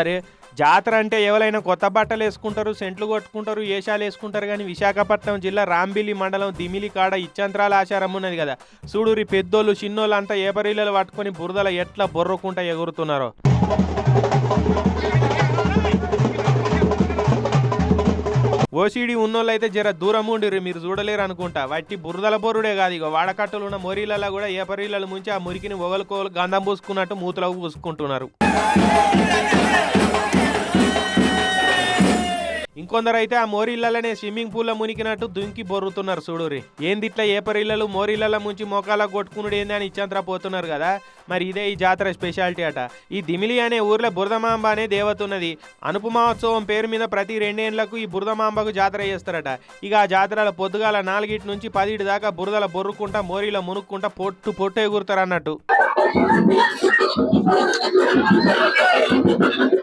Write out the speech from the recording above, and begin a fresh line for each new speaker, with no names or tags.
అరే జాతర అంటే ఎవరైనా కొత్త బట్టలు వేసుకుంటారు, సెంట్లు కొట్టుకుంటారు, ఏషాలు వేసుకుంటారు. కానీ విశాఖపట్నం జిల్లా రాంబిలి మండలం దిమిలి కాడ ఇచ్చంత్రాల ఆచారం ఉన్నది కదా, చూడురి పెద్దోళ్ళు చిన్నోళ్ళు అంతా ఏపరీలలు పట్టుకొని బురదల ఎట్లా బొర్రకుంటా ఎగురుతున్నారో. ఓసీడీ ఉన్నోళ్ళు అయితే జర దూరం ఉండిర్రు, మీరు చూడలేరు అనుకుంటా. వట్టి బురదల బొరుడే కాదు, ఇక వాడకట్టులు ఉన్న మొరీలలో కూడా ఏపరీలలు ముంచి ఆ మురికిని ఒగలుకోలు గంధం పూసుకున్నట్టు మూతలకు పూసుకుంటున్నారు. ఇంకొందరు అయితే ఆ మోరీళ్ళనే స్విమ్మింగ్ పూల్లో మునికినట్టు దుంకి బొర్రుతున్నారు చూడురి. ఏందిట్లా ఏపరిల్లలు మోరీళ్ళ ముంచి మోకాలకు కొట్టుకున్నాడు ఏంది అని ఇచ్చంతరా పోతున్నారు కదా. మరి ఇదే ఈ జాతర స్పెషాలిటీ అట. ఈ దిమిలి అనే ఊర్లో బురదమాంబ అనే దేవత ఉన్నది. అనుపు మహోత్సవం పేరు మీద ప్రతి 2 ఏళ్లకు ఈ బురదమాంబకు జాతర చేస్తారట. ఇక ఆ జాతరల పొద్దుగాల 4 నుంచి 10 దాకా బురదల బొర్రుకుంటా మోరీలో మునుక్కుంటా పొట్టు ఎగురుతారు అన్నట్టు.